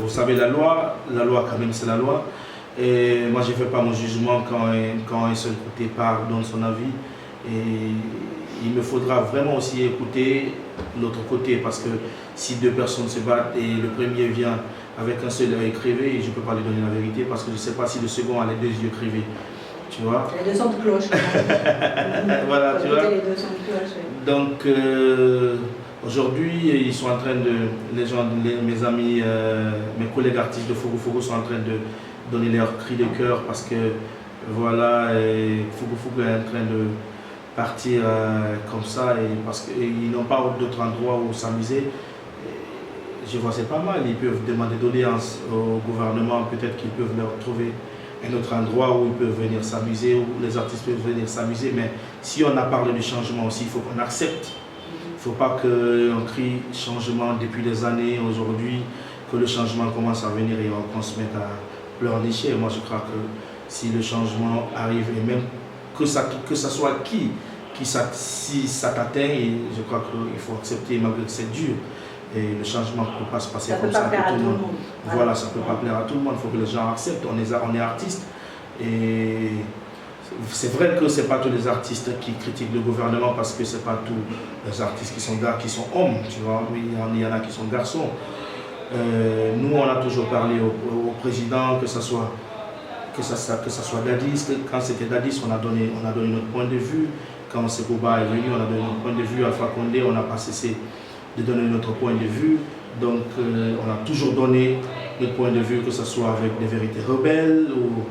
Vous savez, la loi quand même c'est la loi. Et moi je ne fais pas mon jugement quand un seul côté part, donne son avis. Et il me faudra vraiment aussi écouter l'autre côté, parce que si deux personnes se battent et le premier vient avec un seul œil crevé, je ne peux pas lui donner la vérité, parce que je ne sais pas si le second a les deux yeux crevés. Tu vois? Les deux sons de cloche. Voilà, tu vois. Les deux sons de cloche, oui. Donc aujourd'hui, ils sont en train mes amis, mes collègues artistes de Fogo Fogo sont en train de donner leur cri de cœur, parce que voilà, Fogo Fogo est en train de partir comme ça, et parce qu'ils n'ont pas d'autre endroit où s'amuser. Je vois c'est pas mal, ils peuvent demander d'audience au gouvernement, peut-être qu'ils peuvent leur trouver un autre endroit où ils peuvent venir s'amuser, où les artistes peuvent venir s'amuser. Mais si on a parlé du changement aussi, il faut qu'on accepte. Il ne faut pas qu'on crie changement depuis des années, aujourd'hui, que le changement commence à venir et qu'on se mette à pleurnicher. Moi je crois que si le changement arrive, et même que ça soit si ça t'atteint, je crois qu'il faut accepter malgré que c'est dur. Et le changement ne peut pas se passer comme ça à tout le monde. Voilà, ça ne peut pas plaire à tout le monde, il faut que les gens acceptent. On est artistes. Et c'est vrai que ce n'est pas tous les artistes qui critiquent le gouvernement, parce que ce n'est pas tous les artistes qui sont hommes, tu vois. Il y en a qui sont garçons. Nous, on a toujours parlé au président, que ce soit Dadis. Quand c'était Dadis, on a donné notre point de vue. Quand Sekouba est venu, on a donné notre point de vue. Alpha Condé, on n'a pas cessé de donner notre point de vue. Donc on a toujours donné notre point de vue, que ce soit avec des vérités rebelles ou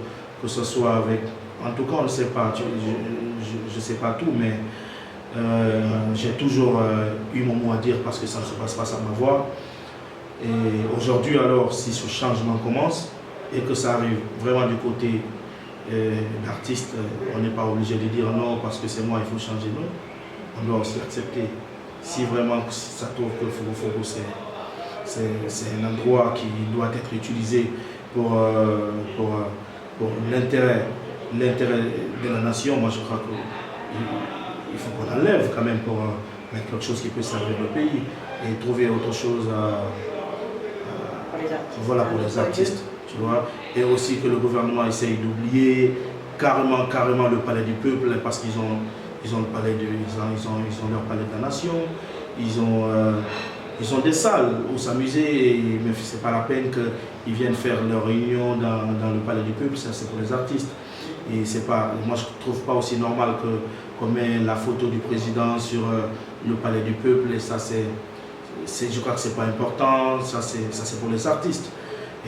que ce soit avec... En tout cas, on ne sait pas, je ne sais pas tout, mais j'ai toujours eu mon mot à dire, parce que ça ne se passe pas sans ma voix. Et aujourd'hui, alors, si ce changement commence et que ça arrive vraiment du côté d'artiste, on n'est pas obligé de dire non parce que c'est moi, il faut changer, non. On doit aussi accepter. Si vraiment ça trouve que Fogo Fogo c'est un endroit qui doit être utilisé pour l'intérêt de la nation, moi je crois qu'il faut qu'on enlève quand même pour mettre quelque chose qui peut servir le pays et trouver autre chose pour les artistes, tu vois. Et aussi que le gouvernement essaye d'oublier carrément le palais du peuple, parce qu'ils ont le palais ils ont leur palais de la nation, ils ont des salles où s'amuser, mais ce n'est pas la peine qu'ils viennent faire leur réunion dans le palais du peuple. Ça c'est pour les artistes. Et c'est pas, moi je ne trouve pas aussi normal qu'on met la photo du président sur le palais du peuple, et ça je crois que c'est pas important, ça c'est pour les artistes.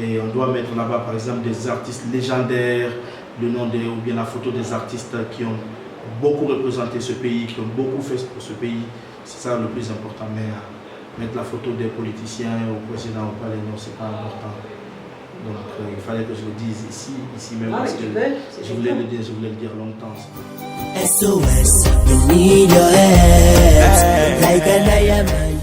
Et on doit mettre là-bas par exemple des artistes légendaires, ou bien la photo des artistes qui ont beaucoup représenté ce pays, qui ont beaucoup fait pour ce pays. C'est ça le plus important. Mais mettre la photo des politiciens au président au palais, non, c'est pas important. Donc il fallait que je le dise ici même, parce que je voulais le dire longtemps. SOS, we need your help. Like a diamond.